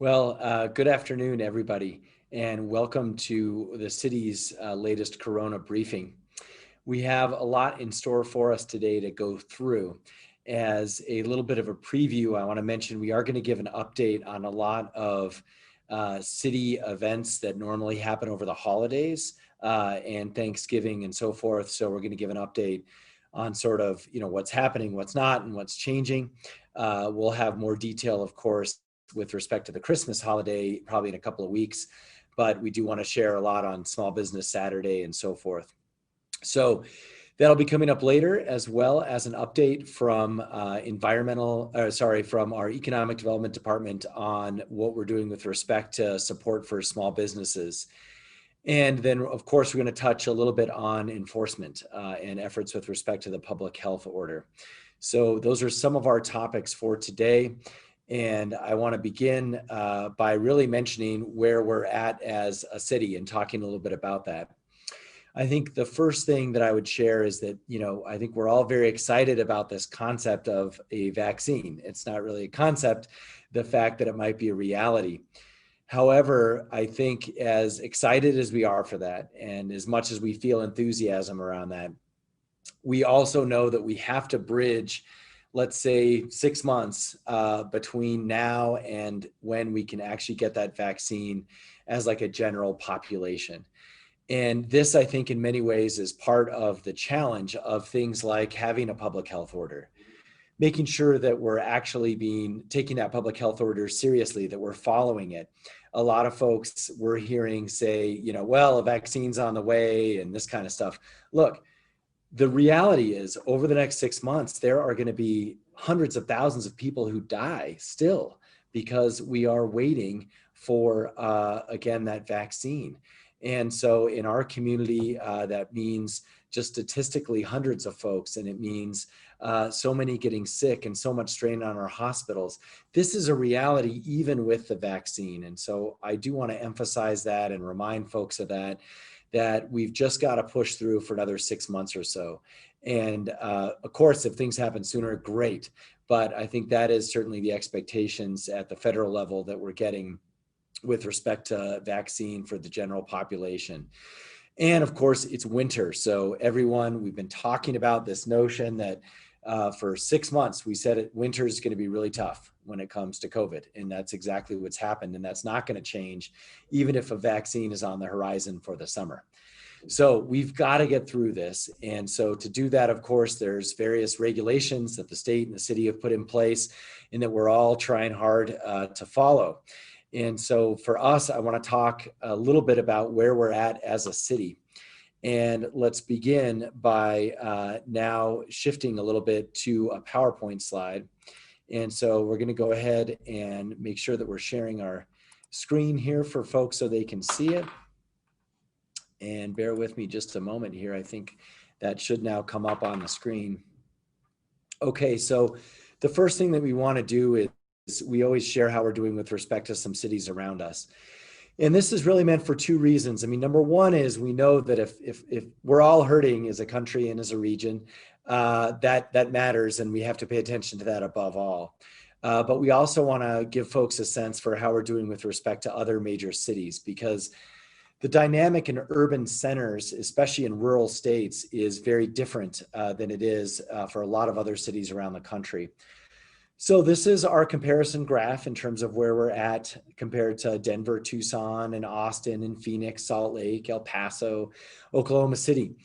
Good afternoon, everybody, and welcome to the city's latest Corona briefing. We have a lot in store for us today to go through. As a little bit of a preview, I want to mention we are going to give an update on a lot of city events that normally happen over the holidays and Thanksgiving and so forth. So we're going to give an update on sort of, what's happening, what's not, and what's changing. We'll have more detail, of course, with respect to the Christmas holiday, probably in a couple of weeks, but we do want to share a lot on Small Business Saturday and so forth. So that'll be coming up later, as well as an update from from our Economic Development Department on what we're doing with respect to support for small businesses. And then, of course, we're going to touch a little bit on enforcement and efforts with respect to the public health order. So those are some of our topics for today. And I want to begin by really mentioning where we're at as a city and talking a little bit about that. I think the first thing that I would share is that, I think we're all very excited about this concept of a vaccine. It's not really a concept, the fact that it might be a reality. However, I think as excited as we are for that, and as much as we feel enthusiasm around that, we also know that we have to bridge, let's say, 6 months between now and when we can actually get that vaccine as like a general population. And this, I think, in many ways is part of the challenge of things like having a public health order, making sure that we're actually taking that public health order seriously, that we're following it. A lot of folks we're hearing say, well, a vaccine's on the way and this kind of stuff. Look, the reality is over the next 6 months, there are going to be hundreds of thousands of people who die still because we are waiting for, again, that vaccine. And so in our community, that means just statistically hundreds of folks, and it means so many getting sick and so much strain on our hospitals. This is a reality even with the vaccine. And so I do want to emphasize that and remind folks of that we've just got to push through for another 6 months or so. And of course, if things happen sooner, great. But I think that is certainly the expectations at the federal level that we're getting with respect to vaccine for the general population. And of course, it's winter. So everyone, we've been talking about this notion that for 6 months, we said winter is going to be really tough when it comes to COVID. And that's exactly what's happened. And that's not going to change, even if a vaccine is on the horizon for the summer. So we've got to get through this. And so to do that, of course, there's various regulations that the state and the city have put in place and that we're all trying hard to follow. And so for us, I want to talk a little bit about where we're at as a city. And let's begin by now shifting a little bit to a PowerPoint slide. And so we're going to go ahead and make sure that we're sharing our screen here for folks so they can see it. And bear with me just a moment here. I think that should now come up on the screen. Okay, so the first thing that we want to do is we always share how we're doing with respect to some cities around us. And this is really meant for two reasons. I mean, number one is we know that if we're all hurting as a country and as a region, that matters, and we have to pay attention to that above all. But we also want to give folks a sense for how we're doing with respect to other major cities, because the dynamic in urban centers, especially in rural states, is very different than it is for a lot of other cities around the country. So this is our comparison graph in terms of where we're at compared to Denver, Tucson, and Austin, and Phoenix, Salt Lake, El Paso, Oklahoma City.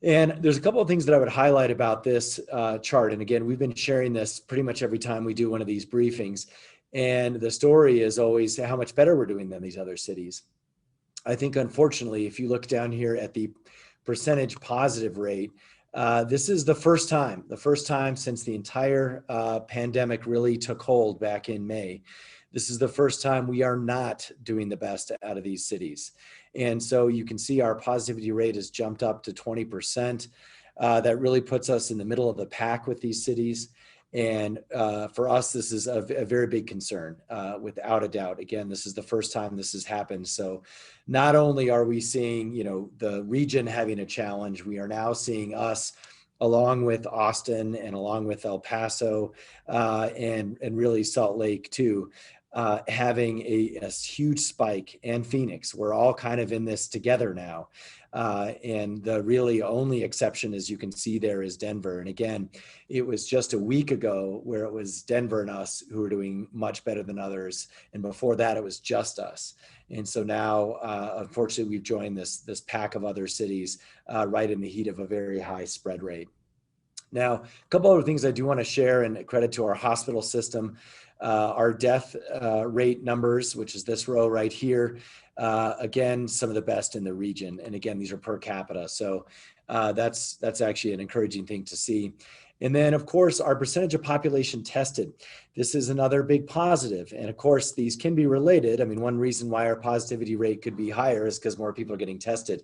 And there's a couple of things that I would highlight about this chart. And again, we've been sharing this pretty much every time we do one of these briefings. And the story is always how much better we're doing than these other cities. I think, unfortunately, if you look down here at the percentage positive rate, this is the first time since the entire pandemic really took hold back in May. This is the first time we are not doing the best out of these cities. And so you can see our positivity rate has jumped up to 20%. That really puts us in the middle of the pack with these cities. And for us, this is a very big concern, without a doubt. Again, this is the first time this has happened. So not only are we seeing, the region having a challenge, we are now seeing us, along with Austin and along with El Paso and really Salt Lake too, having a huge spike, and Phoenix. We're all kind of in this together now. And the really only exception, as you can see there, is Denver. And again, it was just a week ago where it was Denver and us who were doing much better than others. And before that, it was just us. And so now, unfortunately, we've joined this pack of other cities right in the heat of a very high spread rate. Now, a couple other things I do want to share, and credit to our hospital system. Our death rate numbers, which is this row right here, again, some of the best in the region. And again, these are per capita. So that's actually an encouraging thing to see. And then, of course, our percentage of population tested. This is another big positive. And of course, these can be related. I mean, one reason why our positivity rate could be higher is because more people are getting tested.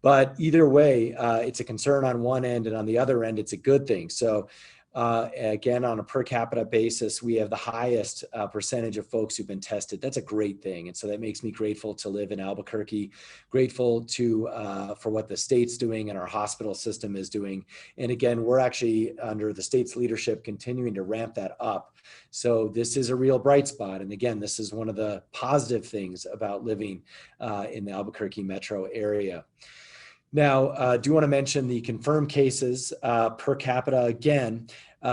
But either way, it's a concern on one end, and on the other end, it's a good thing. So again, on a per capita basis, we have the highest percentage of folks who've been tested. That's a great thing. And so that makes me grateful to live in Albuquerque, grateful for what the state's doing and our hospital system is doing. And again, we're actually, under the state's leadership, continuing to ramp that up. So this is a real bright spot. And again, this is one of the positive things about living in the Albuquerque metro area. Now, I do want to mention the confirmed cases per capita. Again,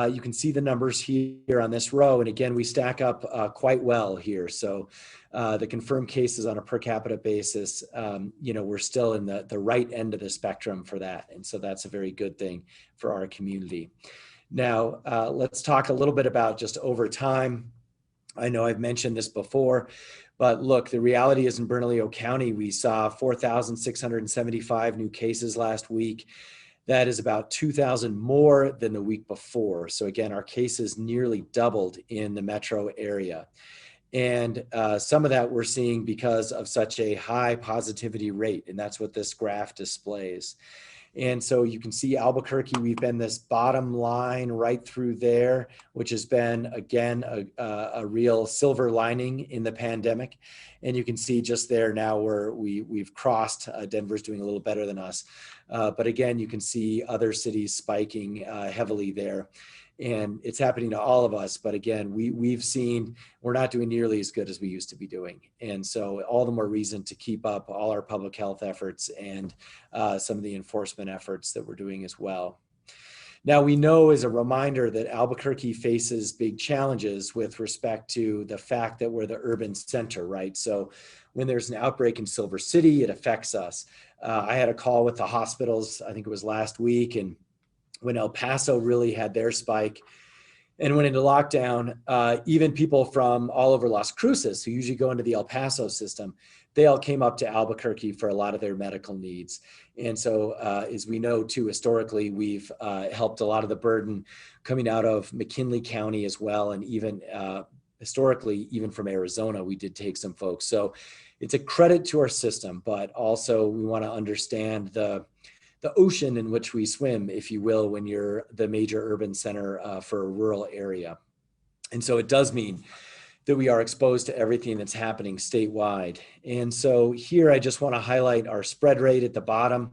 you can see the numbers here on this row. And again, we stack up quite well here. So the confirmed cases on a per capita basis, we're still in the right end of the spectrum for that. And so that's a very good thing for our community. Now, let's talk a little bit about just over time. I know I've mentioned this before, but look, the reality is in Bernalillo County, we saw 4,675 new cases last week. That is about 2,000 more than the week before. So again, our cases nearly doubled in the metro area. And some of that we're seeing because of such a high positivity rate. And that's what this graph displays. And so you can see Albuquerque, we've been this bottom line right through there, which has been, again, a real silver lining in the pandemic. And you can see just there now where we've crossed, Denver's doing a little better than us. But again, you can see other cities spiking heavily there. And it's happening to all of us. But again, we've seen we're not doing nearly as good as we used to be doing. And so all the more reason to keep up all our public health efforts and some of the enforcement efforts that we're doing as well. Now, we know, as a reminder, that Albuquerque faces big challenges with respect to the fact that we're the urban center, right? So when there's an outbreak in Silver City, it affects us. I had a call with the hospitals, I think it was last week, and when El Paso really had their spike and went into lockdown, even people from all over Las Cruces, who usually go into the El Paso system, they all came up to Albuquerque for a lot of their medical needs. And so, as we know too, historically, we've helped a lot of the burden coming out of McKinley County as well. And even historically, even from Arizona, we did take some folks. So it's a credit to our system, but also we want to understand the ocean in which we swim, if you will, when you're the major urban center for a rural area. And so it does mean that we are exposed to everything that's happening statewide. And so here I just want to highlight our spread rate at the bottom.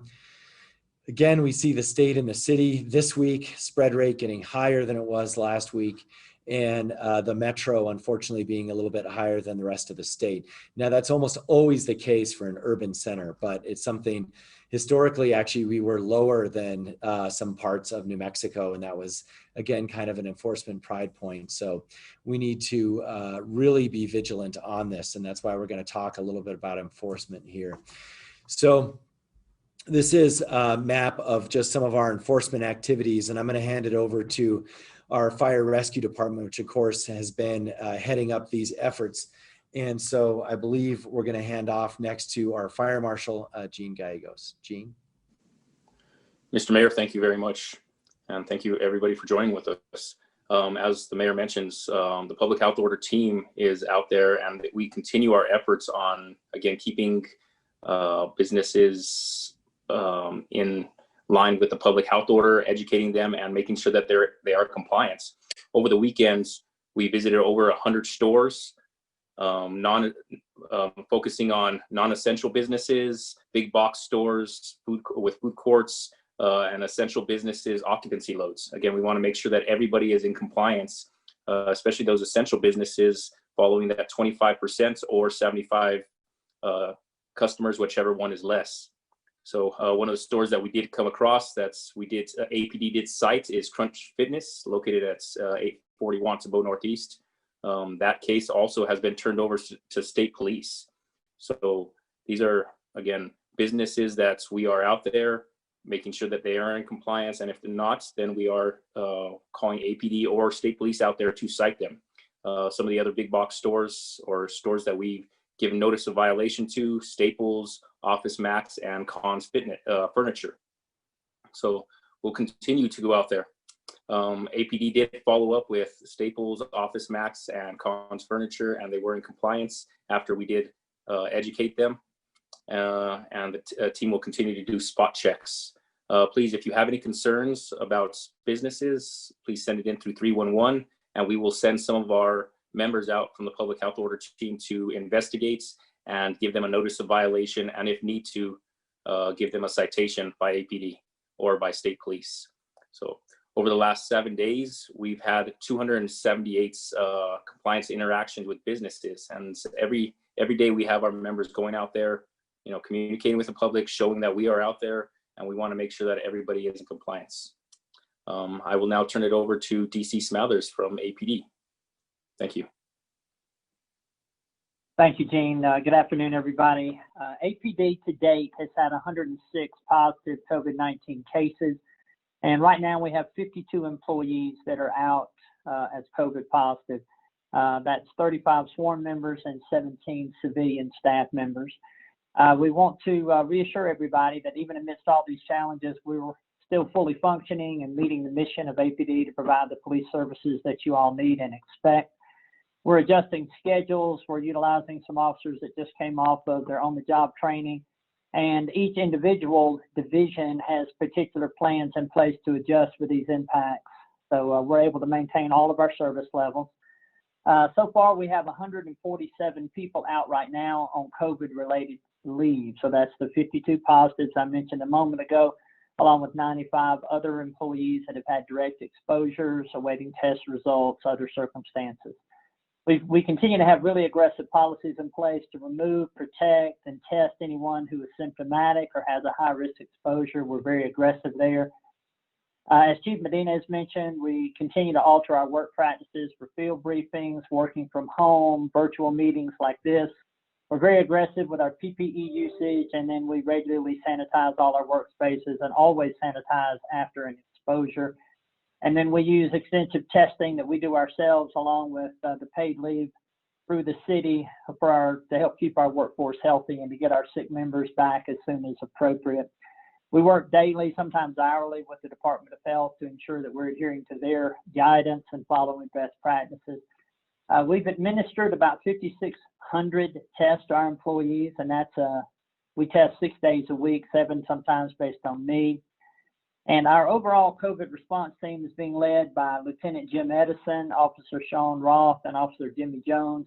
Again, we see the state and the city this week, spread rate getting higher than it was last week, and the metro, unfortunately, being a little bit higher than the rest of the state. Now, that's almost always the case for an urban center, but it's something historically, actually, we were lower than some parts of New Mexico, and that was, again, kind of an enforcement pride point. So we need to really be vigilant on this, and that's why we're going to talk a little bit about enforcement here. So this is a map of just some of our enforcement activities, and I'm going to hand it over to our fire rescue department, which of course has been heading up these efforts. And so I believe we're going to hand off next to our fire marshal, Gene Gallegos. Gene? Mr. Mayor, thank you very much. And thank you everybody for joining with us. As the mayor mentions, the public health order team is out there, and we continue our efforts on, again, keeping businesses in line with the public health order, educating them and making sure that they are compliant. Over the weekends, we visited over 100 stores, focusing on non-essential businesses, big box stores, food courts, and essential businesses occupancy loads. Again, we want to make sure that everybody is in compliance, especially those essential businesses, following that 25% or 75 customers, whichever one is less. So one of the stores that we did come across APD did cite is Crunch Fitness, located at 840 Wantabo Northeast. That case also has been turned over to state police. So these are, again, businesses that we are out there making sure that they are in compliance. And if they're not, then we are calling APD or state police out there to cite them. Some of the other big box stores or stores that we've given notice of violation to: Staples, Office Max, and Conn's Fitness Furniture. So we'll continue to go out there. APD did follow up with Staples, Office Max, and Conn's Furniture, and they were in compliance after we did educate them. And the team will continue to do spot checks. Please, if you have any concerns about businesses, please send it in through 311, and we will send some of our members out from the public health order team to investigate and give them a notice of violation, and if need to, give them a citation by APD or by state police. So over the last 7 days, we've had 278 compliance interactions with businesses, and every day we have our members going out there, communicating with the public, showing that we are out there, and we want to make sure that everybody is in compliance. I will now turn it over to DC Smathers from APD. Thank you. Thank you, Gene. Good afternoon, everybody. APD to date has had 106 positive COVID-19 cases, and right now we have 52 employees that are out as COVID positive. That's 35 sworn members and 17 civilian staff members. We want to reassure everybody that even amidst all these challenges, we were still fully functioning and meeting the mission of APD to provide the police services that you all need and expect. We're adjusting schedules. We're utilizing some officers that just came off of their on-the-job training, and each individual division has particular plans in place to adjust for these impacts. So we're able to maintain all of our service levels. So far, we have 147 people out right now on COVID-related leave. So that's the 52 positives I mentioned a moment ago, along with 95 other employees that have had direct exposures, awaiting test results, other circumstances. We continue to have really aggressive policies in place to remove, protect, and test anyone who is symptomatic or has a high-risk exposure. We're very aggressive there. As Chief Medina has mentioned, we continue to alter our work practices for field briefings, working from home, virtual meetings like this. We're very aggressive with our PPE usage, and then we regularly sanitize all our workspaces and always sanitize after an exposure. And then we use extensive testing that we do ourselves, along with the paid leave through the city to help keep our workforce healthy and to get our sick members back as soon as appropriate. We work daily, sometimes hourly, with the Department of Health to ensure that we're adhering to their guidance and following best practices. We've administered about 5,600 tests to our employees, and we test 6 days a week, 7 sometimes based on need. And our overall COVID response team is being led by Lieutenant Jim Edison, Officer Sean Roth, and Officer Jimmy Jones,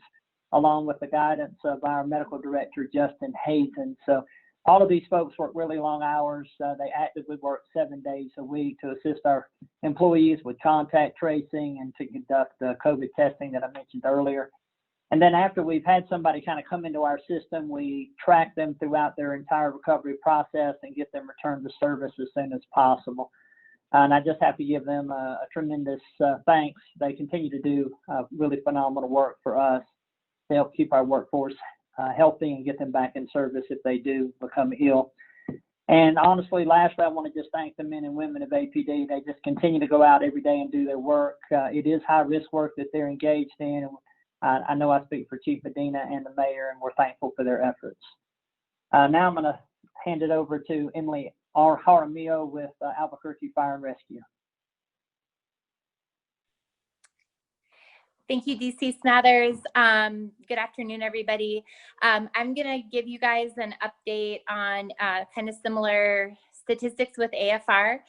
along with the guidance of our Medical Director, Justin Hazen. So all of these folks work really long hours. They actively work 7 days a week to assist our employees with contact tracing and to conduct the COVID testing that I mentioned earlier. And then after we've had somebody kind of come into our system, we track them throughout their entire recovery process and get them returned to service as soon as possible. And I just have to give them a tremendous thanks. They continue to do really phenomenal work for us to help keep our workforce healthy and get them back in service if they do become ill. And honestly, lastly, I want to just thank the men and women of APD. They just continue to go out every day and do their work. It is high-risk work that they're engaged in. I know I speak for Chief Medina and the mayor, and we're thankful for their efforts. Now I'm going to hand it over to Emily R. Jaramillo with Albuquerque Fire and Rescue. Thank you, DC Smathers. Good afternoon, everybody. I'm going to give you guys an update on kind of similar statistics with AFR.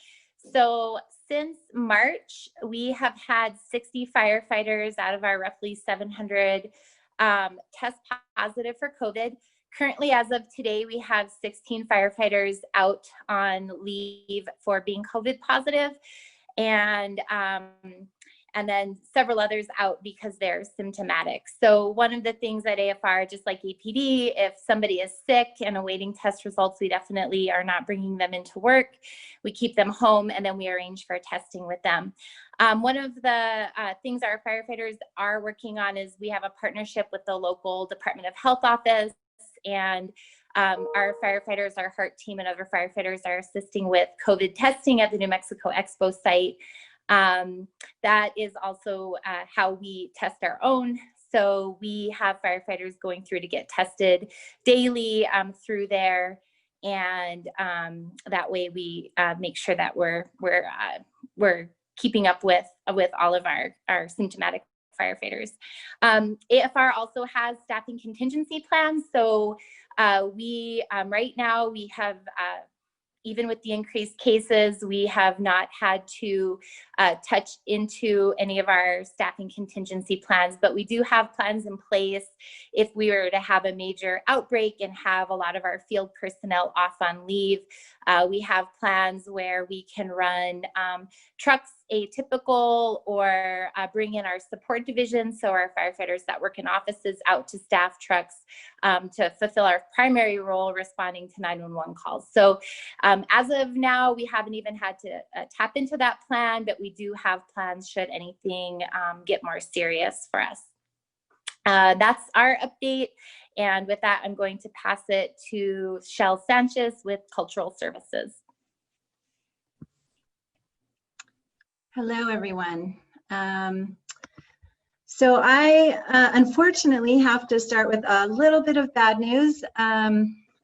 So since March, we have had 60 firefighters out of our roughly 700 test positive for COVID. Currently, as of today, we have 16 firefighters out on leave for being COVID positive. And and then several others out because they're symptomatic. So one of the things at AFR, just like APD, if somebody is sick and awaiting test results, we definitely are not bringing them into work. We keep them home, and then we arrange for testing with them. One of the things our firefighters are working on is we have a partnership with the local Department of Health office, and our firefighters, our HEART team, and other firefighters are assisting with COVID testing at the New Mexico Expo site. That is also how we test our own. So we have firefighters going through to get tested daily through there, and that way we make sure that we're keeping up with all of our symptomatic firefighters. AFR also has staffing contingency plans. So we right now we have even with the increased cases, we have not had to touch into any of our staffing contingency plans, but we do have plans in place if we were to have a major outbreak and have a lot of our field personnel off on leave. We have plans where we can run trucks atypical or bring in our support division, so our firefighters that work in offices out to staff trucks to fulfill our primary role responding to 911 calls. So as of now, we haven't even had to tap into that plan, but we do have plans should anything get more serious for us. That's our update. And with that, I'm going to pass it to Shel Sanchez with Cultural Services. Hello, everyone. So I unfortunately have to start with a little bit of bad news. I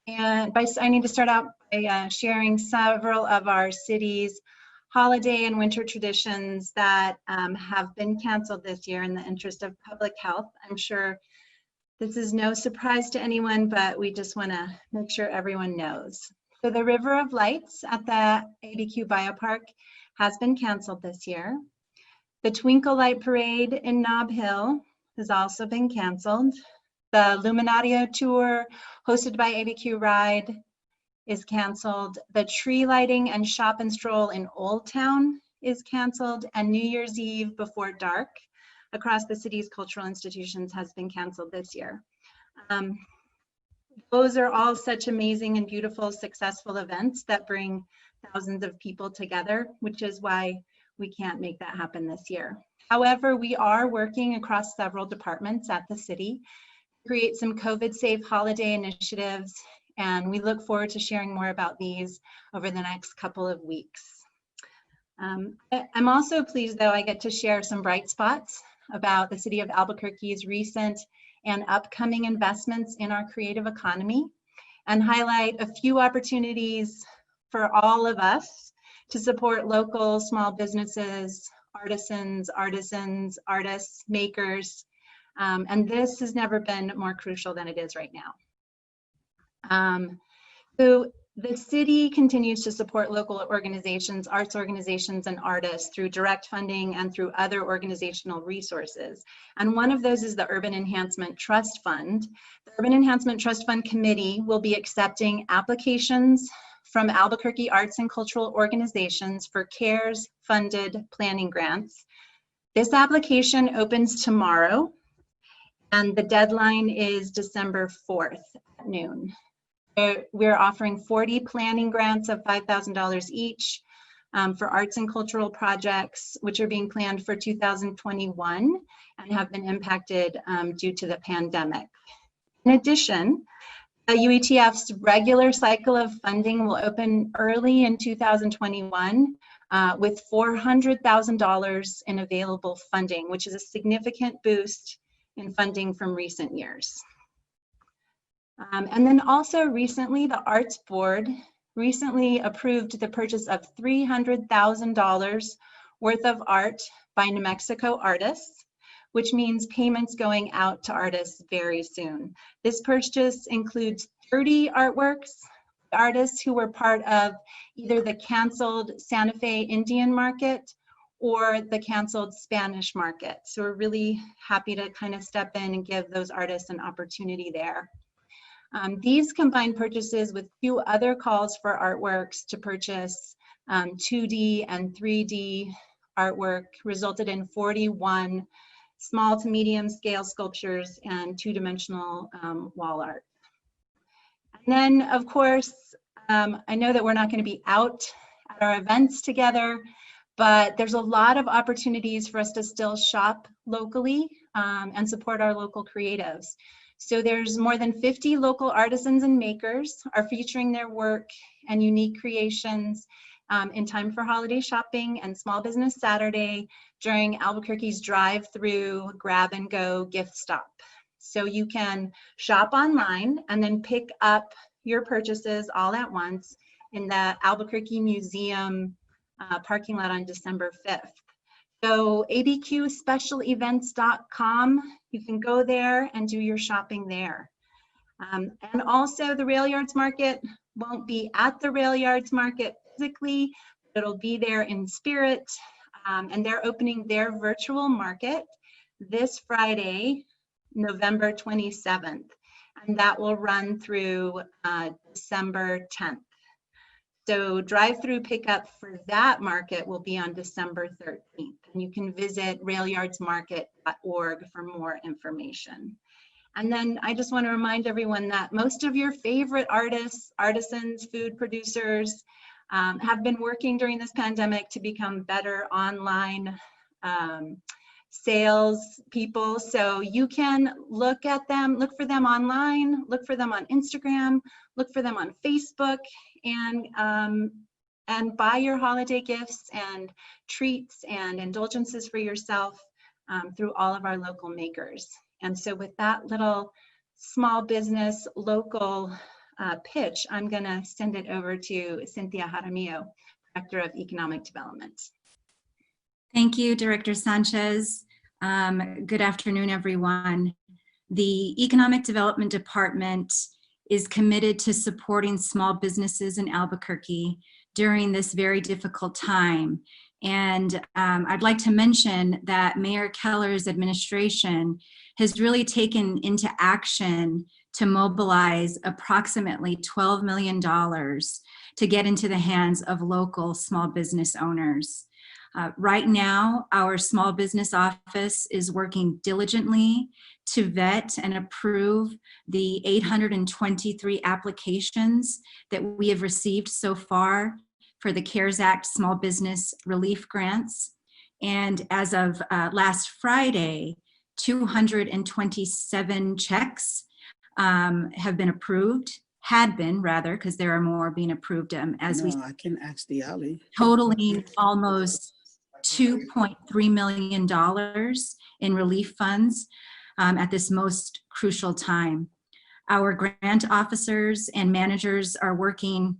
need to start out by sharing several of our city's holiday and winter traditions that have been canceled this year in the interest of public health. I'm sure this is no surprise to anyone, but we just want to make sure everyone knows. So the River of Lights at the ABQ Biopark has been canceled this year. The Twinkle Light Parade in Nob Hill has also been canceled. The Luminatio Tour hosted by ABQ Ride is canceled. The tree lighting and shop and stroll in Old Town is canceled, and New Year's Eve before dark across the city's cultural institutions has been canceled this year. Those are all such amazing and beautiful, successful events that bring thousands of people together, which is why we can't make that happen this year. However, we are working across several departments at the city to create some COVID-safe holiday initiatives, and we look forward to sharing more about these over the next couple of weeks. I'm also pleased, though, I get to share some bright spots about the city of Albuquerque's recent and upcoming investments in our creative economy, and highlight a few opportunities for all of us to support local small businesses, artisans, artists, makers, and this has never been more crucial than it is right now. So the city continues to support local organizations, arts organizations, and artists through direct funding and through other organizational resources. And one of those is the Urban Enhancement Trust Fund. The Urban Enhancement Trust Fund Committee will be accepting applications from Albuquerque arts and cultural organizations for CARES funded planning grants. This application opens tomorrow, and the deadline is December 4th at noon. We're offering 40 planning grants of $5,000 each for arts and cultural projects, which are being planned for 2021 and have been impacted due to the pandemic. In addition, UETF's regular cycle of funding will open early in 2021 with $400,000 in available funding, which is a significant boost in funding from recent years. And then also recently, the Arts Board recently approved the purchase of $300,000 worth of art by New Mexico artists, which means payments going out to artists very soon. This purchase includes 30 artworks, artists who were part of either the canceled Santa Fe Indian market or the canceled Spanish market. So we're really happy to kind of step in and give those artists an opportunity there. These combined purchases with two other calls for artworks to purchase 2D and 3D artwork resulted in 41 small to medium scale sculptures and two-dimensional wall art. And then, of course, I know that we're not going to be out at our events together, but there's a lot of opportunities for us to still shop locally and support our local creatives. So there's more than 50 local artisans and makers are featuring their work and unique creations in time for holiday shopping and Small Business Saturday during Albuquerque's drive-through grab-and-go gift stop. So you can shop online and then pick up your purchases all at once in the Albuquerque Museum parking lot on December 5th. So abqspecialevents.com, you can go there and do your shopping there. And also the Rail Yards Market won't be at the Rail Yards Market physically, but it'll be there in spirit. And they're opening their virtual market this Friday, November 27th. And that will run through December 10th. So drive-through pickup for that market will be on December 13th. And you can visit railyardsmarket.org for more information. And then I just want to remind everyone that most of your favorite artists, artisans, food producers have been working during this pandemic to become better online sales people. So you can look at them, look for them online, look for them on Instagram, look for them on Facebook, and buy your holiday gifts and treats and indulgences for yourself through all of our local makers. And so with that little small business local pitch, I'm going to send it over to Cynthia Jaramillo, Director of Economic Development. Thank you, Director Sanchez. Good afternoon, everyone. The Economic Development Department is committed to supporting small businesses in Albuquerque during this very difficult time. And I'd like to mention that Mayor Keller's administration has really taken into action to mobilize approximately $12 million to get into the hands of local small business owners. Right now, our small business office is working diligently to vet and approve the 823 applications that we have received so far for the CARES Act small business relief grants. And as of last Friday, 227 checks have been approved, had been rather, because there are more being approved as we I can ask the alley. totaling almost $2.3 million in relief funds at this most crucial time. Our grant officers and managers are working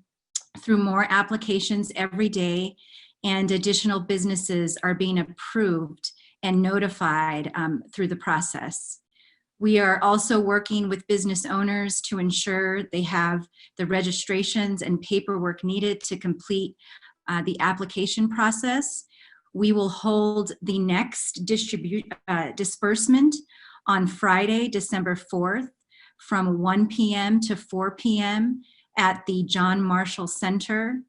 through more applications every day, and additional businesses are being approved and notified through the process. We are also working with business owners to ensure they have the registrations and paperwork needed to complete the application process. We will hold the next disbursement on Friday, December 4th from 1 p.m. to 4 p.m. at the John Marshall Center.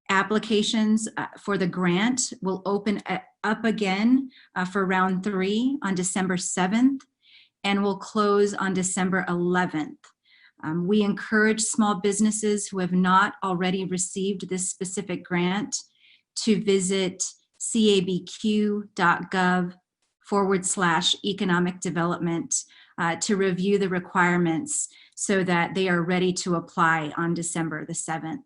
Applications for the grant will open up again for round 3 on December 7th and will close on December 11th. We encourage small businesses who have not already received this specific grant to visit cabq.gov/economic development to review the requirements so that they are ready to apply on December the 7th.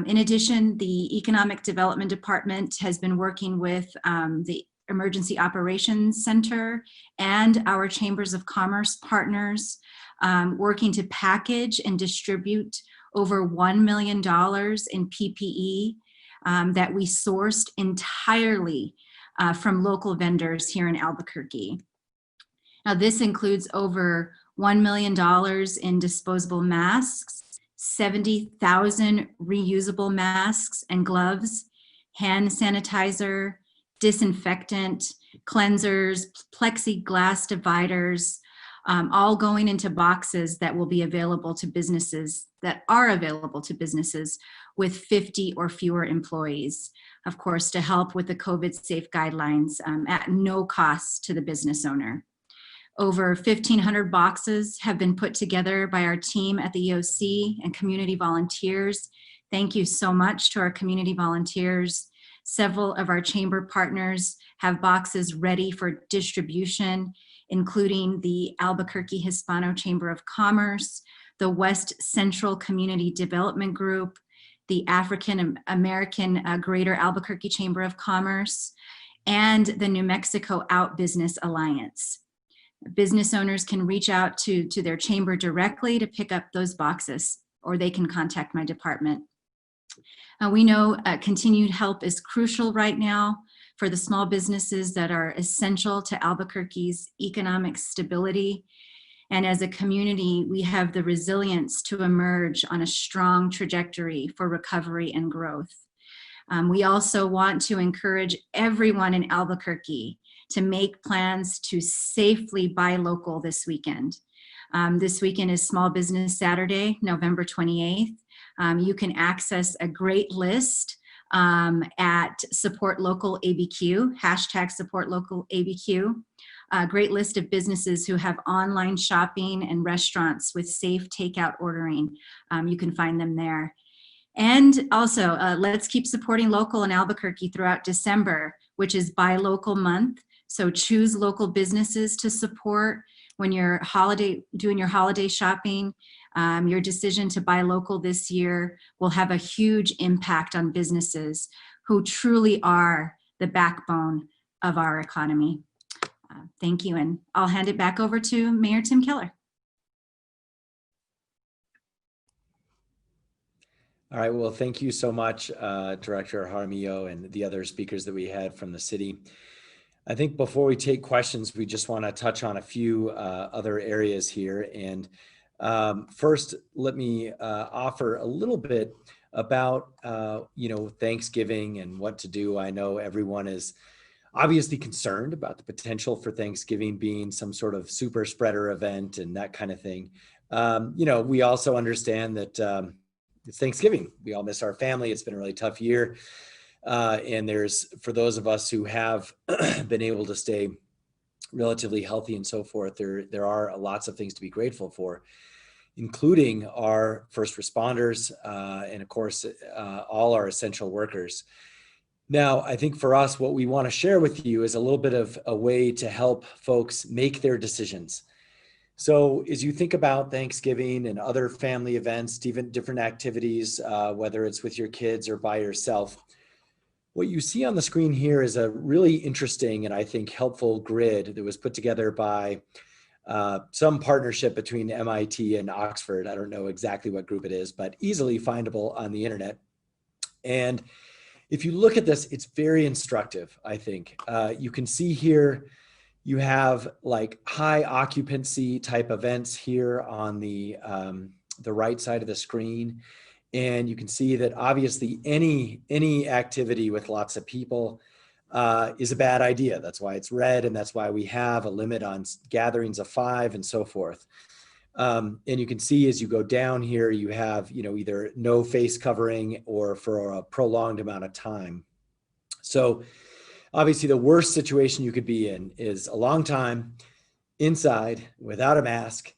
In addition, the Economic Development Department has been working with the Emergency Operations Center and our Chambers of Commerce partners, working to package and distribute over $1 million in PPE that we sourced entirely from local vendors here in Albuquerque. Now, this includes over $1 million in disposable masks, 70,000 reusable masks and gloves, hand sanitizer, disinfectant, cleansers, plexiglass dividers, all going into boxes that will be available to businesses that are available to businesses with 50 or fewer employees, of course, to help with the COVID safe guidelines at no cost to the business owner. Over 1,500 boxes have been put together by our team at the EOC and community volunteers. Thank you so much to our community volunteers. Several of our chamber partners have boxes ready for distribution, including the Albuquerque Hispano Chamber of Commerce, the West Central Community Development Group, the African American Greater Albuquerque Chamber of Commerce, and the New Mexico Out Business Alliance. Business owners can reach out to their chamber directly to pick up those boxes, or they can contact my department. We know continued help is crucial right now for the small businesses that are essential to Albuquerque's economic stability. And as a community, we have the resilience to emerge on a strong trajectory for recovery and growth. We also want to encourage everyone in Albuquerque to make plans to safely buy local this weekend. This weekend is Small Business Saturday, November 28th. You can access a great list at Support Local ABQ, hashtag Support Local ABQ. A great list of businesses who have online shopping and restaurants with safe takeout ordering. You can find them there. And also, let's keep supporting local in Albuquerque throughout December, which is Buy Local Month. So choose local businesses to support when you're doing your holiday shopping. Your decision to buy local this year will have a huge impact on businesses who truly are the backbone of our economy. Thank you, and I'll hand it back over to Mayor Tim Keller. All right, well, thank you so much, Director Jaramillo and the other speakers that we had from the city. I think before we take questions, we just want to touch on a few other areas here. And first, let me offer a little bit about, Thanksgiving and what to do. I know everyone is obviously concerned about the potential for Thanksgiving being some sort of super spreader event and that kind of thing. We also understand that it's Thanksgiving. We all miss our family. It's been a really tough year. And for those of us who have been able to stay relatively healthy and so forth, there are lots of things to be grateful for, including our first responders and of course, all our essential workers. Now, I think for us, what we want to share with you is a little bit of a way to help folks make their decisions. So as you think about Thanksgiving and other family events, even different activities, whether it's with your kids or by yourself, what you see on the screen here is a really interesting and I think helpful grid that was put together by some partnership between MIT and Oxford. I don't know exactly what group it is, but easily findable on the internet. And if you look at this, it's very instructive, I think. You can see here, you have like high occupancy type events here on the right side of the screen. And you can see that obviously any activity with lots of people is a bad idea. That's why it's red, and that's why we have a limit on gatherings of 5 and so forth. And you can see as you go down here, you have either no face covering or for a prolonged amount of time. So obviously the worst situation you could be in is a long time inside without a mask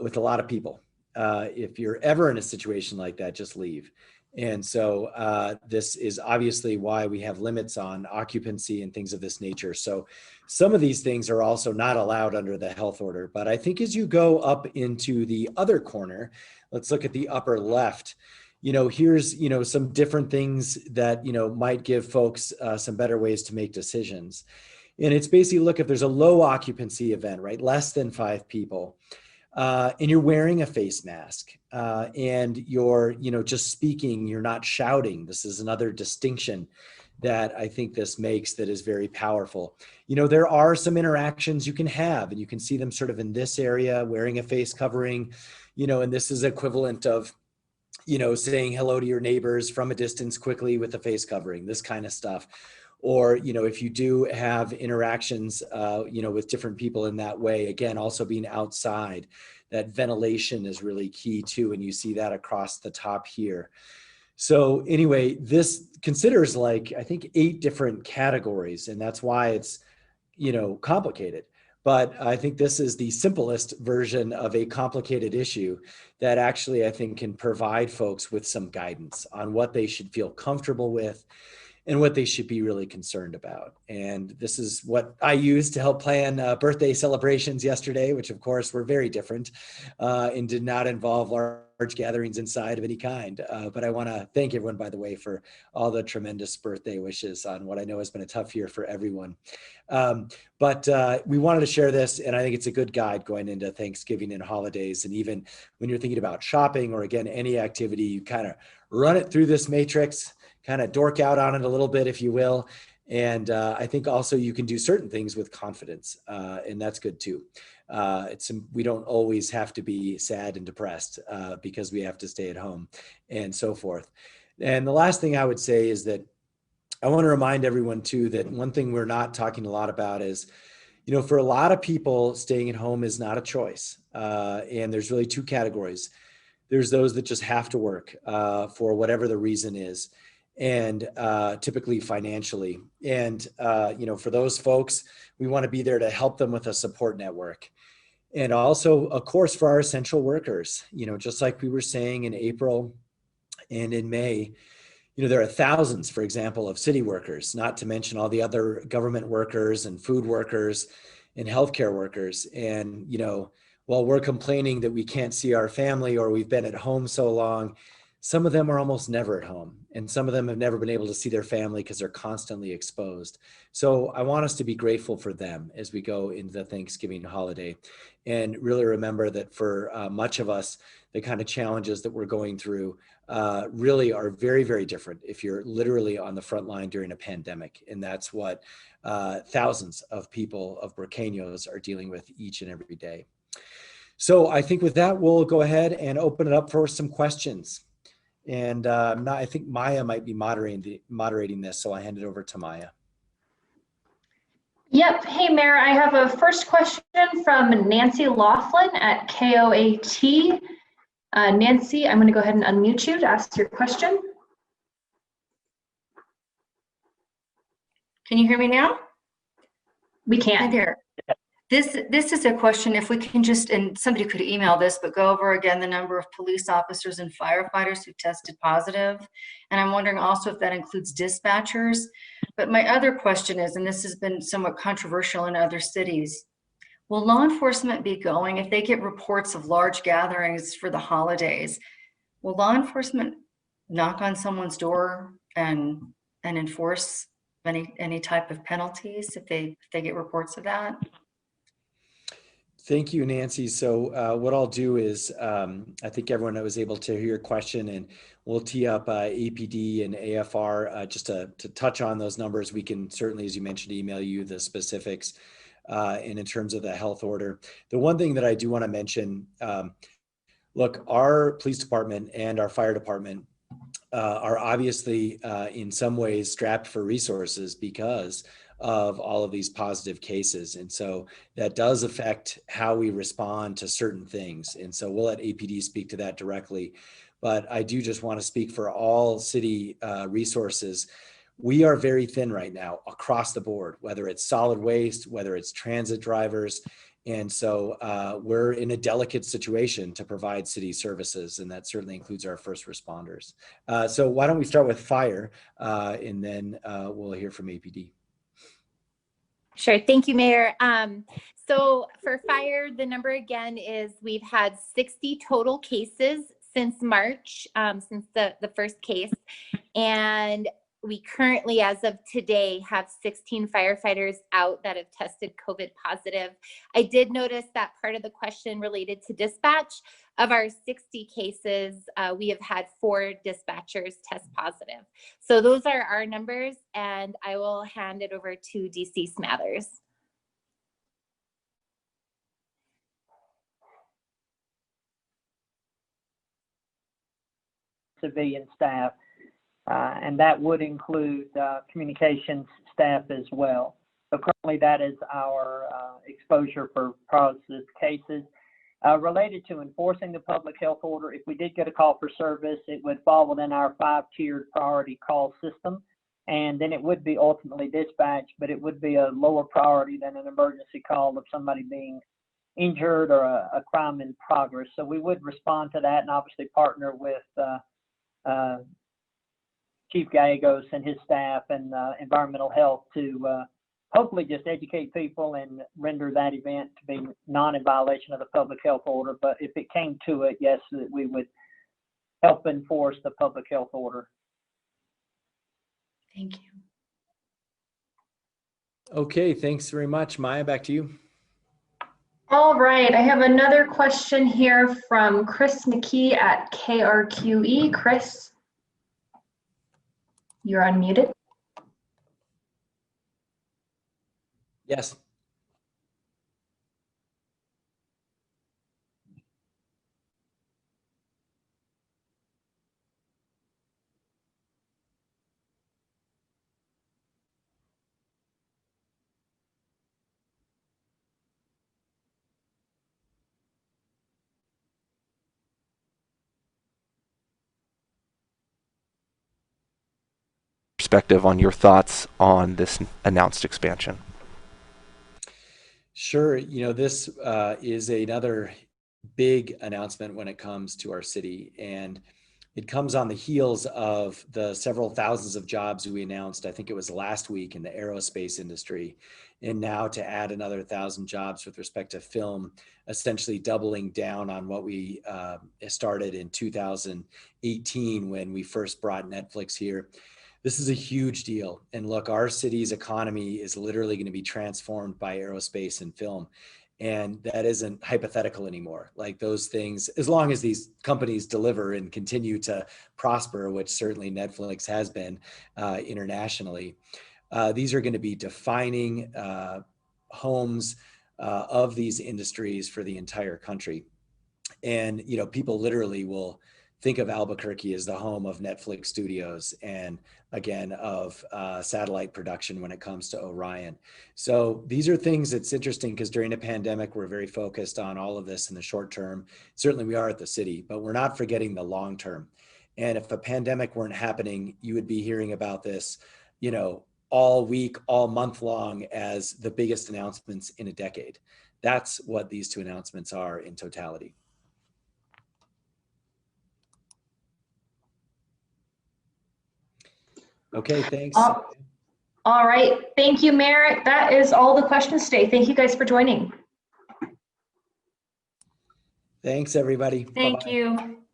with a lot of people. If you're ever in a situation like that, just leave. And so this is obviously why we have limits on occupancy and things of this nature. So some of these things are also not allowed under the health order. But I think as you go up into the other corner, let's look at the upper left. Here's, some different things that, might give folks some better ways to make decisions. And it's basically, look, if there's a low occupancy event, right, less than 5 people, and you're wearing a face mask and you're, just speaking, you're not shouting. This is another distinction that I think this makes that is very powerful. There are some interactions you can have, and you can see them sort of in this area, wearing a face covering, and this is equivalent of, saying hello to your neighbors from a distance quickly with a face covering, this kind of stuff. or, if you do have interactions, with different people in that way, again, also being outside, that ventilation is really key too. And you see that across the top here. So anyway, this considers I think 8 different categories, and that's why it's, complicated. But I think this is the simplest version of a complicated issue that actually I think can provide folks with some guidance on what they should feel comfortable with and what they should be really concerned about. And this is what I used to help plan birthday celebrations yesterday, which of course were very different and did not involve large gatherings inside of any kind. But I want to thank everyone, by the way, for all the tremendous birthday wishes on what I know has been a tough year for everyone. But we wanted to share this, and I think it's a good guide going into Thanksgiving and holidays. And even when you're thinking about shopping or, again, any activity, you kind of run it through this matrix, kind of dork out on it a little bit, if you will. And I think also you can do certain things with confidence, and that's good too. We don't always have to be sad and depressed because we have to stay at home and so forth. And the last thing I would say is that I want to remind everyone too that one thing we're not talking a lot about is, for a lot of people, staying at home is not a choice. And there's really 2 categories. There's those that just have to work for whatever the reason is, and typically financially. And, for those folks, we want to be there to help them with a support network. And also, of course, for our essential workers, just like we were saying in April and in May, there are thousands, for example, of city workers, not to mention all the other government workers and food workers and healthcare workers. And, while we're complaining that we can't see our family or we've been at home so long, some of them are almost never at home, and some of them have never been able to see their family because they're constantly exposed. So I want us to be grateful for them as we go into the Thanksgiving holiday, and really remember that for much of us, the kind of challenges that we're going through really are very, very different if you're literally on the front line during a pandemic. And that's what thousands of people, of Burqueños, are dealing with each and every day. So I think with that, we'll go ahead and open it up for some questions. And I think Maya might be moderating this, so I hand it over to Maya. Yep. Hey, Mayor, I have a first question from Nancy Laughlin at KOAT. Nancy, I'm going to go ahead and unmute you to ask your question. Can you hear me now? We Hi can. there. This is a question, if we can just, and somebody could email this, but go over again the number of police officers and firefighters who tested positive. And I'm wondering also if that includes dispatchers. But my other question is, and this has been somewhat controversial in other cities, will law enforcement be going, if they get reports of large gatherings for the holidays, will law enforcement knock on someone's door and enforce any type of penalties if they get reports of that? Thank you, Nancy. So what I'll do is, I think everyone was able to hear your question, and we'll tee up APD and AFR just to touch on those numbers. We can certainly, as you mentioned, email you the specifics. And in terms of the health order, the one thing that I do want to mention, look, our police department and our fire department are obviously in some ways strapped for resources because of all of these positive cases. And so that does affect how we respond to certain things. And so we'll let APD speak to that directly. But I do just want to speak for all city resources. We are very thin right now across the board, whether it's solid waste, whether it's transit drivers. And so we're in a delicate situation to provide city services, and that certainly includes our first responders. So why don't we start with fire, and then we'll hear from APD. Sure. Thank you, Mayor. So for fire, the number again is we've had 60 total cases since March, since the first case. And we currently, as of today, have 16 firefighters out that have tested COVID positive. I did notice that part of the question related to dispatch. Of our 60 cases, we have had 4 dispatchers test positive. So those are our numbers, and I will hand it over to DC Smathers. Civilian staff. and that would include communications staff as well. So currently that is our exposure for positive cases. Related to enforcing the public health order, if we did get a call for service, it would fall within our 5-tiered priority call system, and then it would be ultimately dispatched, but it would be a lower priority than an emergency call of somebody being injured or a crime in progress. So we would respond to that and obviously partner with Chief Gallegos and his staff and environmental health to hopefully just educate people and render that event to be not in violation of the public health order. But if it came to it, yes, we would help enforce the public health order. Thank you. Okay, thanks very much. Maya, back to you. All right, I have another question here from Chris McKee at KRQE. Chris, you're unmuted. Yes. Perspective on your thoughts on this announced expansion. Sure. You know, this is another big announcement when it comes to our city, and it comes on the heels of the several thousands of jobs we announced, I think it was last week, in the aerospace industry, and now to add another 1,000 jobs with respect to film, essentially doubling down on what we started in 2018 when we first brought Netflix here. This is a huge deal. And look, our city's economy is literally going to be transformed by aerospace and film. And that isn't hypothetical anymore. Like those things, as long as these companies deliver and continue to prosper, which certainly Netflix has been internationally, these are going to be defining homes of these industries for the entire country. And, you know, people literally will think of Albuquerque as the home of Netflix studios and, again, of satellite production when it comes to Orion. So these are things that's interesting because during a pandemic, we're very focused on all of this in the short term. Certainly we are at the city, but we're not forgetting the long term. And if a pandemic weren't happening, you would be hearing about this, you know, all week, all month long as the biggest announcements in a decade. That's what these two announcements are in totality. Okay, thanks. All right, thank you, Mayor. That is all the questions today. Thank you guys for joining. Thanks, everybody. Thank Bye-bye. you.